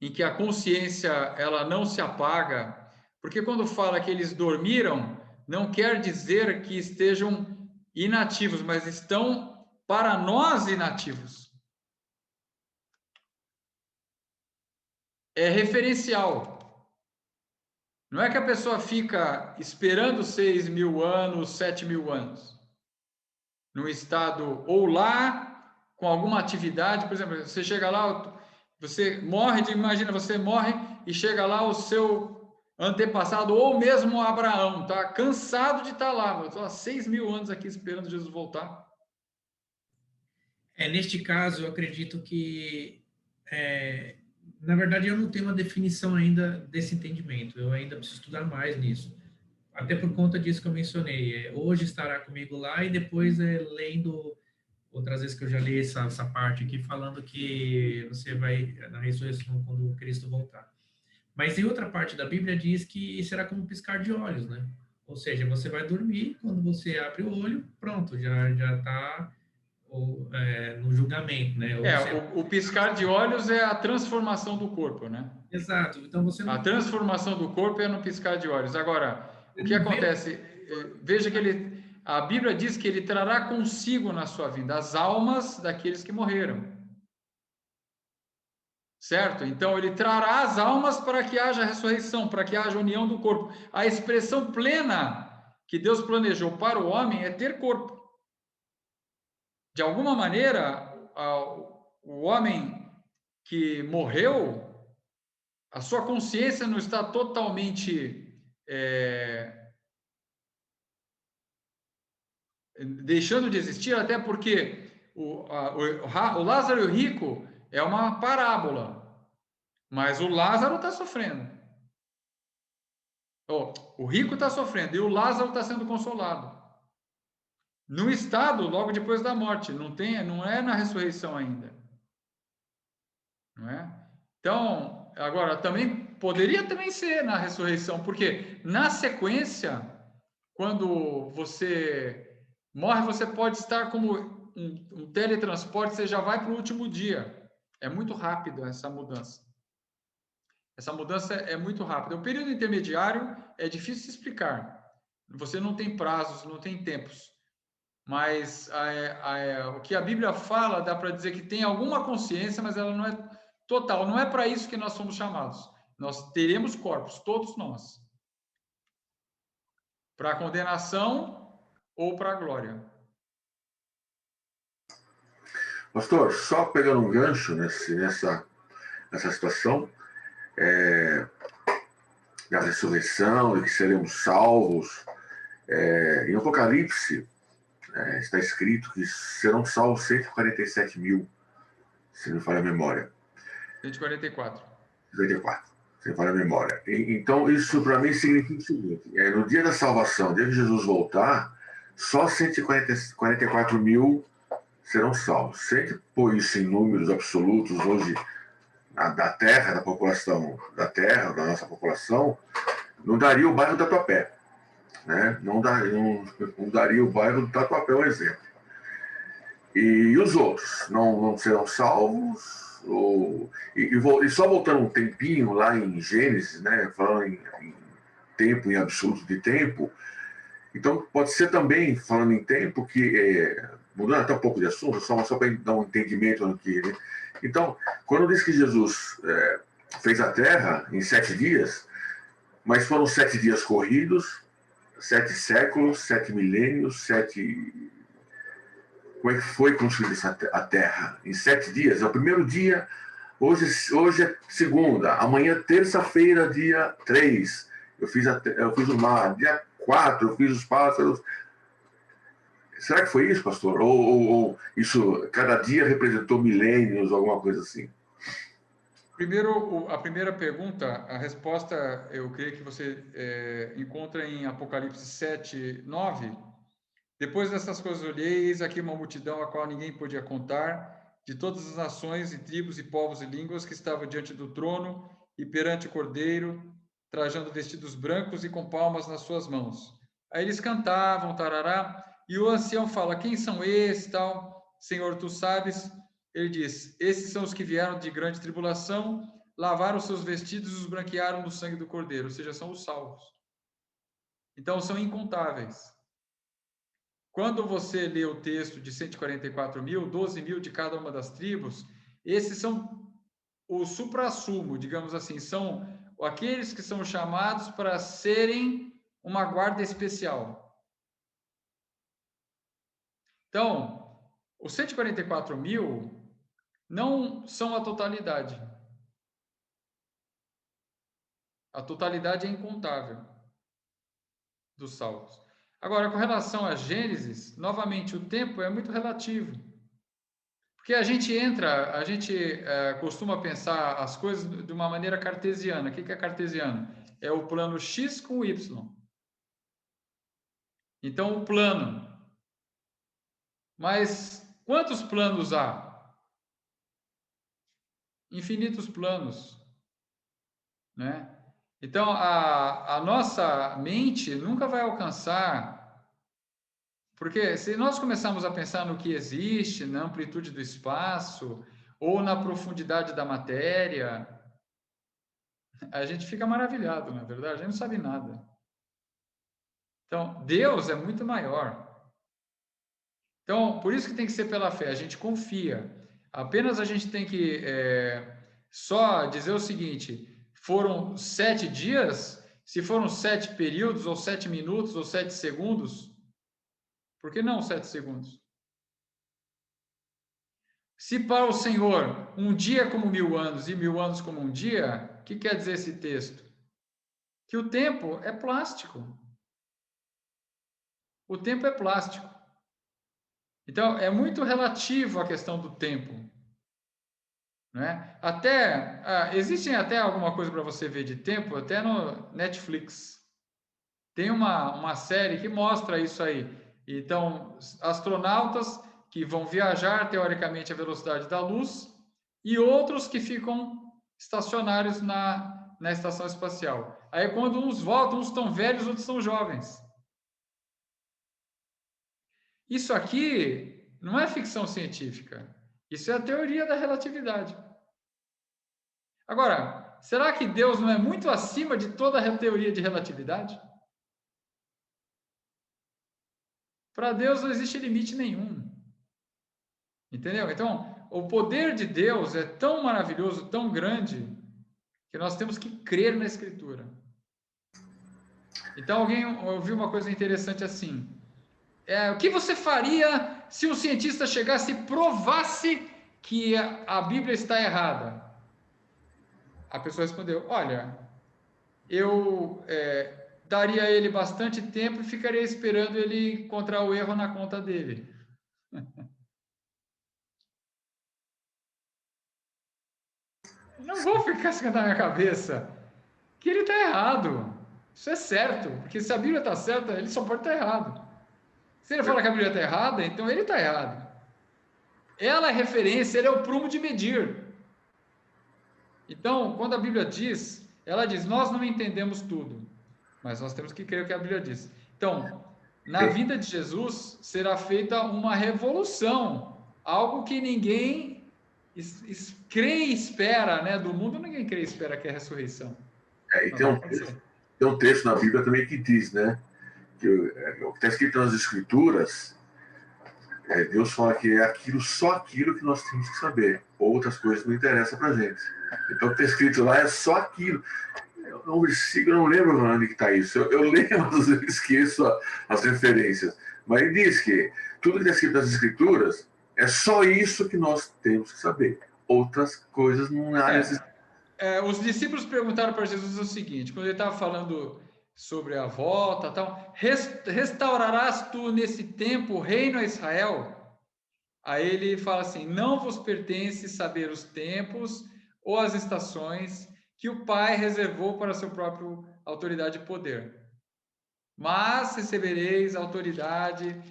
em que a consciência ela não se apaga, porque quando fala que eles dormiram, não quer dizer que estejam inativos, mas estão, para nós, inativos. É referencial. Não é que a pessoa fica esperando 6.000 anos, 7.000 anos, num estado, ou lá, com alguma atividade, por exemplo, você chega lá, você morre, imagina, você morre e chega lá o seu antepassado, ou mesmo Abraão, tá cansado de estar lá, eu estou há 6.000 anos aqui esperando Jesus voltar. Neste caso, eu acredito que, na verdade, eu não tenho uma definição ainda desse entendimento, eu ainda preciso estudar mais nisso, até por conta disso que eu mencionei, hoje estará comigo lá e depois lendo outras vezes que eu já li essa parte aqui, falando que você vai na ressurreição quando Cristo voltar. Mas em outra parte da Bíblia diz que será como um piscar de olhos, né? Ou seja, você vai dormir, quando você abre o olho, pronto, já está no julgamento, né? O piscar de olhos é a transformação do corpo, né? Exato. Então você não... A transformação do corpo é no piscar de olhos. Agora, o que acontece? Veja que a Bíblia diz que ele trará consigo na sua vinda as almas daqueles que morreram. Certo? Então, ele trará as almas para que haja ressurreição, para que haja união do corpo. A expressão plena que Deus planejou para o homem é ter corpo. De alguma maneira, o homem que morreu, a sua consciência não está totalmente deixando de existir, até porque o Lázaro e o rico é uma parábola, mas o Lázaro está sofrendo. O rico está sofrendo e o Lázaro está sendo consolado. No estado, logo depois da morte, não é na ressurreição ainda. Não é? Então, agora, também poderia também ser na ressurreição, porque na sequência, quando você morre, você pode estar como um teletransporte, você já vai para o último dia. É muito rápido essa mudança. Essa mudança é muito rápida. O período intermediário é difícil de explicar. Você não tem prazos, não tem tempos. Mas o que a Bíblia fala, dá para dizer que tem alguma consciência, mas ela não é total. Não é para isso que nós somos chamados. Nós teremos corpos, todos nós. Para a condenação ou para a glória. Pastor, só pegando um gancho nessa situação, da ressurreição, de que seremos salvos, em Apocalipse, está escrito que serão salvos 147 mil, se não me falha a memória. 144. 144, se não me falha a memória. Então, isso para mim significa o seguinte: no dia da salvação, no dia que Jesus voltar, só 144 mil serão salvos. Se a gente pôr isso em números absolutos hoje, da Terra, da população da Terra, da nossa população, não daria o bairro do Tatuapé. Né? Não daria o bairro do Tatuapé, um exemplo. E os outros não serão salvos? E só voltando um tempinho lá em Gênesis, né? Falando em tempo, em absoluto de tempo, então pode ser também, falando em tempo, que, mudando até um pouco de assunto, só para dar um entendimento aqui, né? Então, quando diz que Jesus fez a Terra em 7 dias, mas foram 7 dias corridos, 7 séculos, 7 milênios, 7... Como é que foi construída a Terra? Em 7 dias. É o primeiro dia, hoje é segunda, amanhã terça-feira, dia 3. Eu fiz o mar, dia 4, eu fiz os pássaros. Será que foi isso, pastor? Ou isso, cada dia representou milênios, alguma coisa assim? Primeiro, a primeira pergunta, a resposta, eu creio que você encontra em Apocalipse 7, 9. Depois dessas coisas olhei, eis aqui uma multidão a qual ninguém podia contar, de todas as nações e tribos e povos e línguas que estavam diante do trono e perante o Cordeiro, trajando vestidos brancos e com palmas nas suas mãos. Aí eles cantavam, tarará, e o ancião fala: quem são esses, tal? Senhor, tu sabes. Ele diz: esses são os que vieram de grande tribulação, lavaram seus vestidos e os branquearam no sangue do Cordeiro, ou seja, são os salvos. Então, são incontáveis. Quando você lê o texto de 144 mil, 12 mil de cada uma das tribos, esses são o suprassumo, digamos assim, são aqueles que são chamados para serem uma guarda especial. Então, os 144 mil não são a totalidade. A totalidade é incontável dos salvos. Agora, com relação a Gênesis, novamente, o tempo é muito relativo. Porque a gente costuma pensar as coisas de uma maneira cartesiana. O que é cartesiano? É o plano X com o Y. Então, o plano. Mas quantos planos há? Infinitos planos, né? Então, a nossa mente nunca vai alcançar, porque se nós começarmos a pensar no que existe, na amplitude do espaço, ou na profundidade da matéria, a gente fica maravilhado, na verdade, a gente não sabe nada. Então, Deus é muito maior. Então, por isso que tem que ser pela fé, a gente confia. Apenas a gente tem que só dizer o seguinte: foram 7 dias, se foram 7 períodos, ou 7 minutos, ou 7 segundos, por que não 7 segundos? Se para o Senhor um dia é como 1000 anos e 1000 anos como um dia, o que quer dizer esse texto? Que o tempo é plástico. O tempo é plástico. Então, é muito relativo a questão do tempo. Né? Existem até alguma coisa para você ver de tempo, até no Netflix. Tem uma série que mostra isso aí. Então, astronautas que vão viajar, teoricamente, à velocidade da luz, e outros que ficam estacionários na estação espacial. Aí quando uns voltam, uns estão velhos, outros estão jovens. Isso aqui não é ficção científica. Isso é a teoria da relatividade. Agora, será que Deus não é muito acima de toda a teoria de relatividade? Para Deus não existe limite nenhum. Entendeu? Então, o poder de Deus é tão maravilhoso, tão grande, que nós temos que crer na Escritura. Então, alguém ouviu uma coisa interessante assim. O que você faria se um cientista chegasse e provasse que a Bíblia está errada? A pessoa respondeu, olha, eu daria a ele bastante tempo e ficaria esperando ele encontrar o erro na conta dele. Não vou ficar esquentando a minha cabeça que ele está errado. Isso é certo, porque se a Bíblia está certa, ele só pode estar errado. Se ele fala que a Bíblia está errada, então ele está errado. Ela é referência, ele é o prumo de medir. Então, quando a Bíblia diz, ela diz, nós não entendemos tudo, mas nós temos que crer o que a Bíblia diz. Então, na vinda de Jesus, será feita uma revolução, algo que ninguém crê e espera, né? Do mundo ninguém crê e espera, que é a ressurreição. E tem um texto na Bíblia também que diz, né? Que o que está escrito nas Escrituras, Deus fala que é só aquilo que nós temos que saber. Outras coisas não interessam para a gente. Então, o que está escrito lá é só aquilo. Um versículo, eu não lembro onde que está isso. Eu lembro, às vezes esqueço as referências. Mas ele diz que tudo que está escrito nas Escrituras é só isso que nós temos que saber. Outras coisas não há necessidade. Os discípulos perguntaram para Jesus o seguinte, quando ele estava falando sobre a volta, tal, restaurarás tu nesse tempo o reino a Israel? Aí ele fala assim, não vos pertence saber os tempos ou as estações que o Pai reservou para seu próprio autoridade e poder. Mas recebereis autoridade,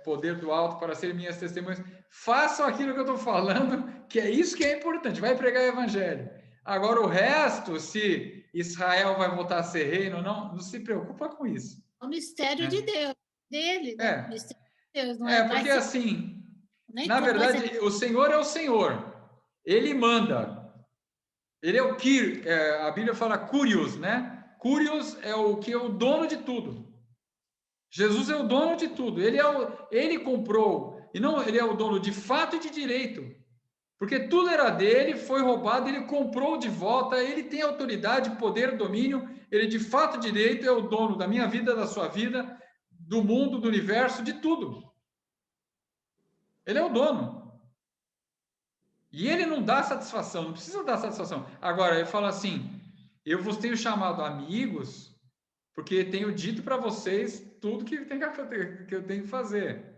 poder do alto para ser minhas testemunhas. Façam aquilo que eu estou falando, que é isso que é importante. Vai pregar o evangelho. Agora, o resto, se Israel vai voltar a ser reino ou não se preocupa com isso. O mistério de Deus, dele, né? Mistério de Deus, não é? Porque assim, na verdade, o Senhor é o Senhor. Ele manda. Ele é o que a Bíblia fala curios, né? Curios é o que é o dono de tudo. Jesus é o dono de tudo. Ele comprou, e não ele é o dono de fato e de direito. Porque tudo era dele, foi roubado, ele comprou de volta, ele tem autoridade, poder, domínio, ele de fato direito é o dono da minha vida, da sua vida, do mundo, do universo, de tudo. Ele é o dono. E ele não dá satisfação, não precisa dar satisfação. Agora, ele fala assim, eu vos tenho chamado amigos, porque tenho dito para vocês tudo que eu tenho que fazer.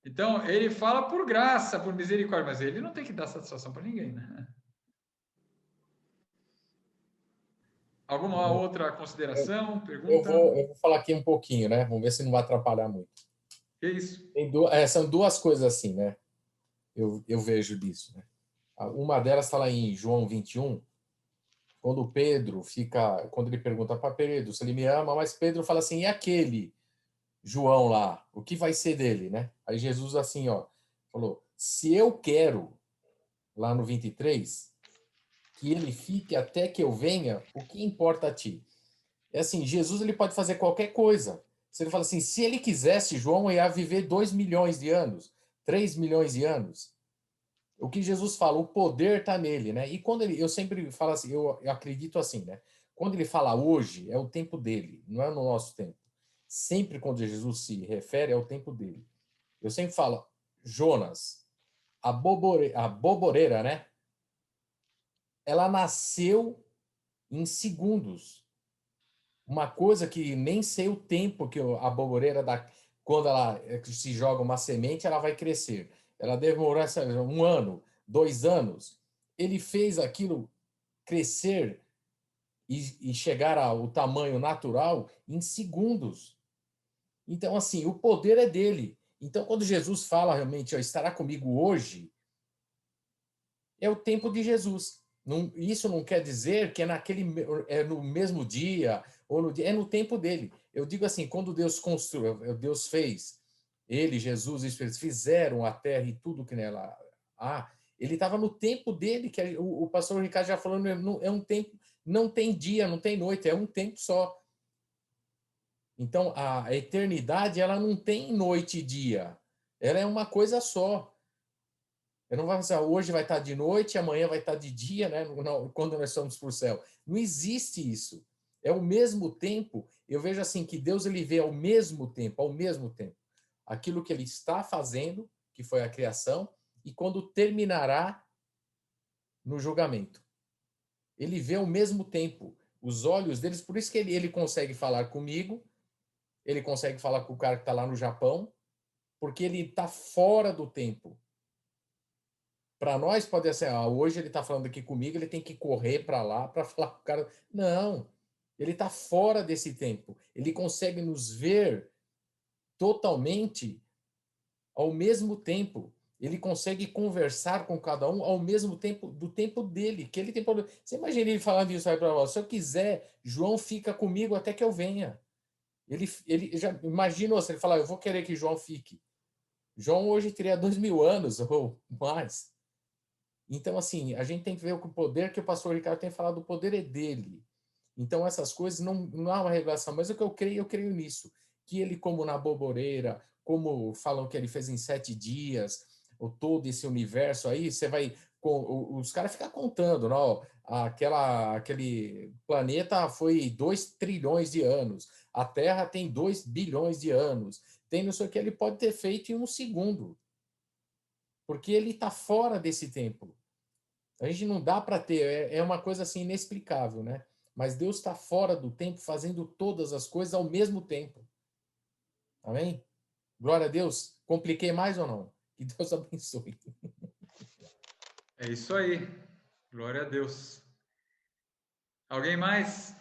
Então, ele fala por graça, por misericórdia, mas ele não tem que dar satisfação para ninguém, né? Alguma outra consideração, pergunta? Eu vou falar aqui um pouquinho, né? Vamos ver se não vai atrapalhar muito. Que isso? São duas coisas assim, né? Eu vejo disso, né? Uma delas está lá em João 21, quando ele pergunta para Pedro se ele me ama, mas Pedro fala assim, e aquele João lá, o que vai ser dele, né? Aí Jesus assim, falou, se eu quero, lá no 23, que ele fique até que eu venha, o que importa a ti? É assim, Jesus ele pode fazer qualquer coisa. Se ele fala assim, se ele quisesse, João ia viver 2 milhões de anos, 3 milhões de anos. O que Jesus fala, o poder está nele, né? E quando eu sempre falo assim, eu acredito assim, né? Quando ele fala hoje, é o tempo dele, não é no nosso tempo. Sempre quando Jesus se refere, é o tempo dele. Eu sempre falo, Jonas, a boboreira, né? Ela nasceu em segundos. Uma coisa que nem sei o tempo que a boboreira dá. Quando ela se joga uma semente, ela vai crescer. Ela demorou 1 ano, 2 anos. Ele fez aquilo crescer e chegar ao tamanho natural em segundos. Então, assim, o poder é dele. Então, quando Jesus fala realmente, estará comigo hoje, é o tempo de Jesus. Isso não quer dizer que é no mesmo dia, ou é no tempo dele. Eu digo assim, quando Deus construiu, Deus fez, ele, Jesus, eles fizeram a terra e tudo que nela há, ele estava no tempo dele, que o pastor Ricardo já falou, é um tempo, não tem dia, não tem noite, é um tempo só. Então, a eternidade, ela não tem noite e dia, ela é uma coisa só. Eu não vou pensar, hoje vai estar de noite, amanhã vai estar de dia, né? Quando nós estamos para o céu. Não existe isso. É o mesmo tempo. Eu vejo assim que Deus ele vê ao mesmo tempo, aquilo que ele está fazendo, que foi a criação, e quando terminará no julgamento. Ele vê ao mesmo tempo os olhos deles, por isso que ele consegue falar comigo, ele consegue falar com o cara que está lá no Japão, porque ele está fora do tempo. Para nós pode ser, hoje ele está falando aqui comigo, ele tem que correr para lá para falar com o cara. Não, ele está fora desse tempo. Ele consegue nos ver totalmente ao mesmo tempo. Ele consegue conversar com cada um ao mesmo tempo, do tempo dele. Que ele tem problema. Você imagina ele falando isso aí para você? Se eu quiser, João fica comigo até que eu venha. Ele já imagina você, ele falar, eu vou querer que João fique. João hoje teria 2000 anos ou mais. Então, assim, a gente tem que ver o poder que o pastor Ricardo tem falado, o poder é dele. Então, essas coisas não há uma revelação, mas o que eu creio nisso. Que ele, como na Boboreira, como falam que ele fez em 7 dias, ou todo esse universo aí, você vai. Os caras ficam contando, não? Aquele planeta foi 2 trilhões de anos, a Terra tem 2 bilhões de anos, tem não sei o que ele pode ter feito em 1 segundo, porque ele está fora desse tempo. A gente não dá para ter, é uma coisa assim inexplicável, né? Mas Deus está fora do tempo, fazendo todas as coisas ao mesmo tempo. Amém? Glória a Deus. Compliquei mais ou não? Que Deus abençoe. É isso aí. Glória a Deus. Alguém mais?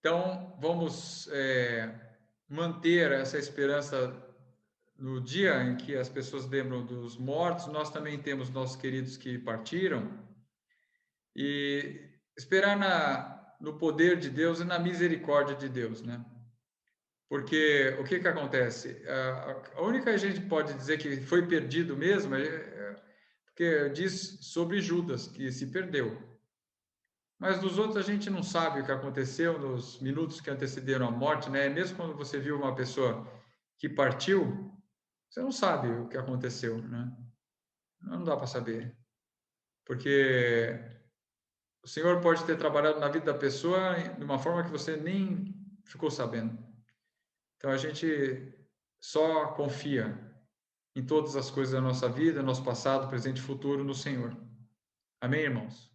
Então, vamos manter essa esperança no dia em que as pessoas lembram dos mortos. Nós também temos nossos queridos que partiram. E esperar no poder de Deus e na misericórdia de Deus, né? Porque o que acontece? A única gente pode dizer que foi perdido mesmo porque diz sobre Judas, que se perdeu. Mas dos outros a gente não sabe o que aconteceu nos minutos que antecederam a morte, né? Mesmo quando você viu uma pessoa que partiu, você não sabe o que aconteceu, né? Não dá para saber. Porque o Senhor pode ter trabalhado na vida da pessoa de uma forma que você nem ficou sabendo. Então a gente só confia em todas as coisas da nossa vida, nosso passado, presente e futuro no Senhor. Amém, irmãos?